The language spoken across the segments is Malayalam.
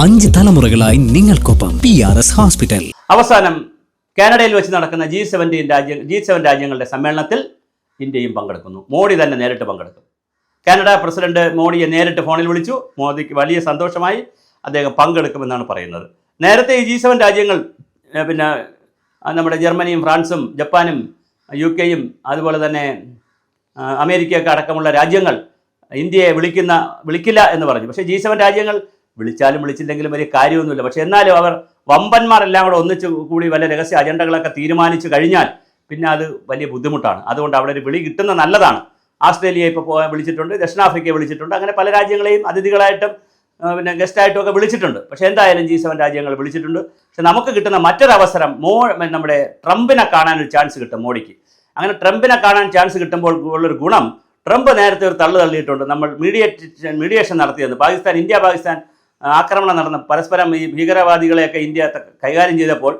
5 തലമുറകളായി നിങ്ങൾക്കൊപ്പം PRS ഹോസ്പിറ്റൽ. അവസാനം കാനഡയിൽ വെച്ച് നടക്കുന്ന G7 രാജ്യങ്ങളുടെ സമ്മേളനത്തിൽ ഇന്ത്യയും പങ്കെടുക്കുന്നു. മോഡി തന്നെ നേരിട്ട് പങ്കെടുക്കും. കാനഡ പ്രസിഡന്റ് മോഡിയെ നേരിട്ട് ഫോണിൽ വിളിച്ചു. മോദിക്ക് വലിയ സന്തോഷമായി. അദ്ദേഹം പങ്കെടുക്കുമെന്നാണ് പറയുന്നത്. നേരത്തെ ഈ G7 രാജ്യങ്ങൾ പിന്നെ നമ്മുടെ ജർമ്മനിയും ഫ്രാൻസും ജപ്പാനും UK-യും അതുപോലെ തന്നെ അമേരിക്കയൊക്കെ അടക്കമുള്ള രാജ്യങ്ങൾ ഇന്ത്യയെ വിളിക്കില്ല എന്ന് പറഞ്ഞു. പക്ഷേ G7 രാജ്യങ്ങൾ വിളിച്ചാലും വിളിച്ചില്ലെങ്കിലും വലിയ കാര്യമൊന്നുമില്ല. പക്ഷേ എന്നാലും അവർ വമ്പന്മാരെല്ലാം കൂടെ ഒന്നിച്ച് കൂടി വല്ല രഹസ്യ അജണ്ടകളൊക്കെ തീരുമാനിച്ചു കഴിഞ്ഞാൽ പിന്നെ അത് വലിയ ബുദ്ധിമുട്ടാണ്. അതുകൊണ്ട് അവിടെ ഒരു വിളി കിട്ടുന്ന നല്ലതാണ്. ആസ്ട്രേലിയ ഇപ്പോൾ വിളിച്ചിട്ടുണ്ട്, ദക്ഷിണാഫ്രിക്കയെ വിളിച്ചിട്ടുണ്ട്, അങ്ങനെ പല രാജ്യങ്ങളെയും അതിഥികളായിട്ടും പിന്നെ ഗസ്റ്റായിട്ടും ഒക്കെ വിളിച്ചിട്ടുണ്ട്. പക്ഷേ എന്തായാലും G7 രാജ്യങ്ങൾ വിളിച്ചിട്ടുണ്ട്. പക്ഷെ നമുക്ക് കിട്ടുന്ന മറ്റൊരവസരം നമ്മുടെ ട്രംപിനെ കാണാനൊരു ചാൻസ് കിട്ടും മോഡിക്ക്. അങ്ങനെ ട്രംപിനെ കാണാൻ ചാൻസ് കിട്ടുമ്പോൾ ഉള്ളൊരു ഗുണം, ട്രംപ് നേരത്തെ ഒരു തള്ളിയിട്ടുണ്ട്. നമ്മൾ മീഡിയേഷൻ നടത്തിയത് ഇന്ത്യ പാകിസ്ഥാൻ ആക്രമണം നടന്ന പരസ്പരം ഈ ഭീകരവാദികളെയൊക്കെ ഇന്ത്യ കൈകാര്യം ചെയ്തപ്പോൾ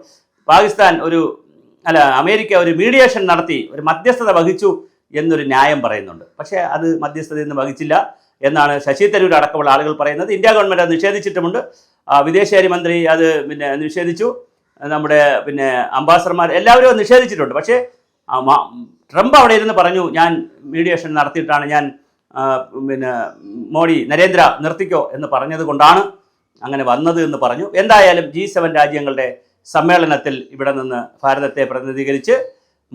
അമേരിക്ക ഒരു മീഡിയേഷൻ നടത്തി ഒരു മധ്യസ്ഥത വഹിച്ചു എന്നൊരു ന്യായം പറയുന്നുണ്ട്. പക്ഷേ അത് മധ്യസ്ഥതയൊന്നും വഹിച്ചില്ല എന്നാണ് ശശി തരൂർ അടക്കമുള്ള ആളുകൾ പറയുന്നത്. ഇന്ത്യ ഗവൺമെൻറ് അത് നിഷേധിച്ചിട്ടുമുണ്ട്. വിദേശകാര്യമന്ത്രി അത് നിഷേധിച്ചു. നമ്മുടെ അംബാസഡർമാർ എല്ലാവരും അത് നിഷേധിച്ചിട്ടുണ്ട്. പക്ഷേ ട്രംപ് അവിടെ ഇരുന്ന് പറഞ്ഞു, ഞാൻ മീഡിയേഷൻ നടത്തിയിട്ടാണ് ഞാൻ നരേന്ദ്ര നിർത്തിക്കോ എന്ന് പറഞ്ഞത് കൊണ്ടാണ് അങ്ങനെ വന്നത് എന്ന് പറഞ്ഞു. എന്തായാലും G7 രാജ്യങ്ങളുടെ സമ്മേളനത്തിൽ ഇവിടെ നിന്ന് ഭാരതത്തെ പ്രതിനിധീകരിച്ച്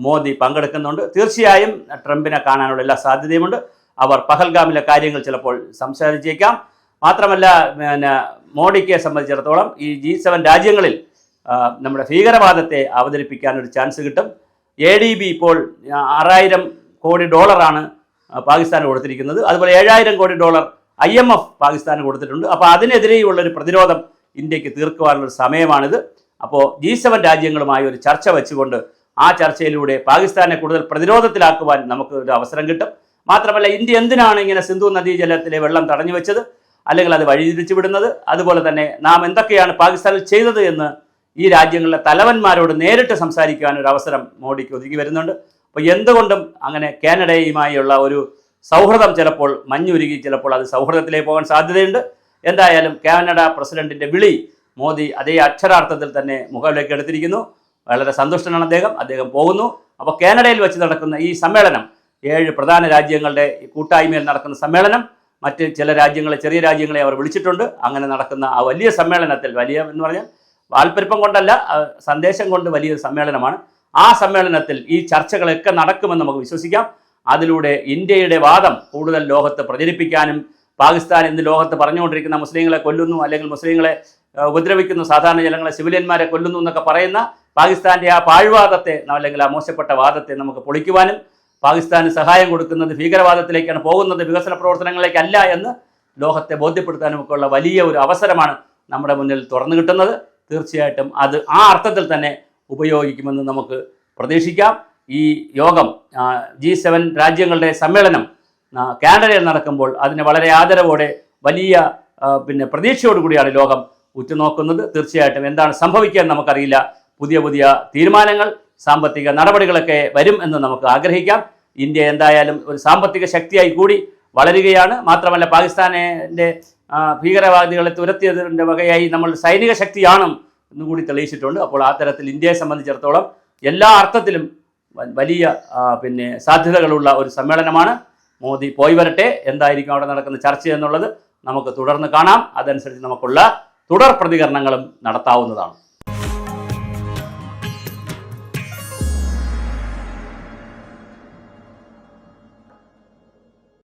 മോദി പങ്കെടുക്കുന്നുണ്ട്. തീർച്ചയായും ട്രംപിനെ കാണാനുള്ള എല്ലാ സാധ്യതയുമുണ്ട്. അവർ പഹൽഗാമിലെ കാര്യങ്ങൾ ചിലപ്പോൾ സംസാരിച്ചേക്കാം. മാത്രമല്ല മോഡിയെ സംബന്ധിച്ചിടത്തോളം ഈ G7 രാജ്യങ്ങളിൽ നമ്മുടെ ഭീകരവാദത്തെ അവതരിപ്പിക്കാനൊരു ചാൻസ് കിട്ടും. ADB ഇപ്പോൾ $6000 കോടി പാകിസ്ഥാന് കൊടുത്തിരിക്കുന്നത്. അതുപോലെ $7000 കോടി IMF പാകിസ്ഥാന് കൊടുത്തിട്ടുണ്ട്. അപ്പോൾ അതിനെതിരെയുള്ളൊരു പ്രതിരോധം ഇന്ത്യക്ക് തീർക്കുവാനുള്ളൊരു സമയമാണിത്. അപ്പോൾ G7 രാജ്യങ്ങളുമായി ഒരു ചർച്ച വെച്ചുകൊണ്ട് ആ ചർച്ചയിലൂടെ പാകിസ്ഥാനെ കൂടുതൽ പ്രതിരോധത്തിലാക്കുവാൻ നമുക്ക് ഒരു അവസരം കിട്ടും. മാത്രമല്ല ഇന്ത്യ എന്തിനാണ് ഇങ്ങനെ സിന്ധു നദീജലത്തിലെ വെള്ളം തടഞ്ഞു വെച്ചത്, അല്ലെങ്കിൽ അത് വഴിതിരിച്ചു വിടുന്നത്, അതുപോലെ തന്നെ നാം എന്തൊക്കെയാണ് പാകിസ്ഥാനിൽ ചെയ്തത് എന്ന് ഈ രാജ്യങ്ങളിലെ തലവന്മാരോട് നേരിട്ട് സംസാരിക്കുവാൻ ഒരു അവസരം മോഡിക്ക് ഒതുക്കി വരുന്നുണ്ട്. അപ്പോൾ എന്തുകൊണ്ടും അങ്ങനെ കാനഡയുമായുള്ള ഒരു സൗഹൃദം ചിലപ്പോൾ മഞ്ഞുരുകി, ചിലപ്പോൾ അത് സൗഹൃദത്തിലേക്ക് പോകാൻ സാധ്യതയുണ്ട്. എന്തായാലും കാനഡ പ്രസിഡന്റിന്റെ വിളി മോദി അതേ അക്ഷരാർത്ഥത്തിൽ തന്നെ മുഖവിലേക്ക് എടുത്തിരിക്കുന്നു. വളരെ സന്തുഷ്ടനാണ് അദ്ദേഹം പോകുന്നു. അപ്പോൾ കാനഡയിൽ വെച്ച് നടക്കുന്ന ഈ സമ്മേളനം 7 പ്രധാന രാജ്യങ്ങളുടെ കൂട്ടായ്മയിൽ നടക്കുന്ന സമ്മേളനം, മറ്റ് ചില ചെറിയ രാജ്യങ്ങളെ അവർ വിളിച്ചിട്ടുണ്ട്. അങ്ങനെ നടക്കുന്ന ആ വലിയ സമ്മേളനത്തിൽ, വലിയ എന്ന് പറഞ്ഞാൽ വാൽപ്പെരുപ്പം കൊണ്ടല്ല, സന്ദേശം കൊണ്ട് വലിയൊരു സമ്മേളനമാണ്. ആ സമ്മേളനത്തിൽ ഈ ചർച്ചകളൊക്കെ നടക്കുമെന്ന് നമുക്ക് വിശ്വസിക്കാം. അതിലൂടെ ഇന്ത്യയുടെ വാദം കൂടുതൽ ലോകത്ത് പ്രചരിപ്പിക്കാനും, പാകിസ്ഥാൻ ഇന്ന് ലോകത്ത് പറഞ്ഞുകൊണ്ടിരിക്കുന്ന മുസ്ലിങ്ങളെ കൊല്ലുന്നു, അല്ലെങ്കിൽ മുസ്ലിങ്ങളെ ഉപദ്രവിക്കുന്നു, സാധാരണ ജനങ്ങളെ സിവിലിയന്മാരെ കൊല്ലുന്നു എന്നൊക്കെ പറയുന്ന പാകിസ്ഥാൻ്റെ ആ പാഴ്വാദത്തെ, അല്ലെങ്കിൽ ആ മോശപ്പെട്ട വാദത്തെ നമുക്ക് പൊളിക്കുവാനും, പാകിസ്ഥാന് സഹായം കൊടുക്കുന്നത് ഭീകരവാദത്തിലേക്കാണ് പോകുന്നത്, വികസന പ്രവർത്തനങ്ങളിലേക്കല്ല എന്ന് ലോകത്തെ ബോധ്യപ്പെടുത്താനും ഒക്കെ ഉള്ള വലിയ ഒരു അവസരമാണ് നമ്മുടെ മുന്നിൽ തുറന്നു കിട്ടുന്നത്. തീർച്ചയായിട്ടും അത് ആ അർത്ഥത്തിൽ തന്നെ ഉപയോഗിക്കുമെന്ന് നമുക്ക് പ്രതീക്ഷിക്കാം. ഈ യോഗം G7 രാജ്യങ്ങളുടെ സമ്മേളനം കാനഡയിൽ നടക്കുമ്പോൾ അതിനെ വളരെ ആദരവോടെ വലിയ പ്രതീക്ഷയോടുകൂടിയാണ് ലോകം ഉറ്റുനോക്കുന്നത്. തീർച്ചയായിട്ടും എന്താണ് സംഭവിക്കുക എന്ന് നമുക്കറിയില്ല. പുതിയ തീരുമാനങ്ങൾ, സാമ്പത്തിക നടപടികളൊക്കെ വരും എന്ന് നമുക്ക് ആഗ്രഹിക്കാം. ഇന്ത്യ എന്തായാലും ഒരു സാമ്പത്തിക ശക്തിയായി കൂടി വളരുകയാണ്. മാത്രമല്ല പാകിസ്ഥാനിൻ്റെ ഭീകരവാദികളെ തുരത്തിയതിൻ്റെ വകയായി നമ്മൾ സൈനിക ശക്തിയാണ് എന്നുകൂടി തെളിയിച്ചിട്ടുണ്ട്. അപ്പോൾ ആ തരത്തിൽ ഇന്ത്യയെ സംബന്ധിച്ചിടത്തോളം എല്ലാ അർത്ഥത്തിലും വലിയ സാധ്യതകളുള്ള ഒരു സമ്മേളനമാണ്. മോദി പോയി വരട്ടെ. എന്തായിരിക്കും അവിടെ നടക്കുന്ന ചർച്ച എന്നുള്ളത് നമുക്ക് തുടർന്ന് കാണാം. അതനുസരിച്ച് നമുക്കുള്ള തുടർ പ്രതികരണങ്ങളും നടത്താവുന്നതാണ്.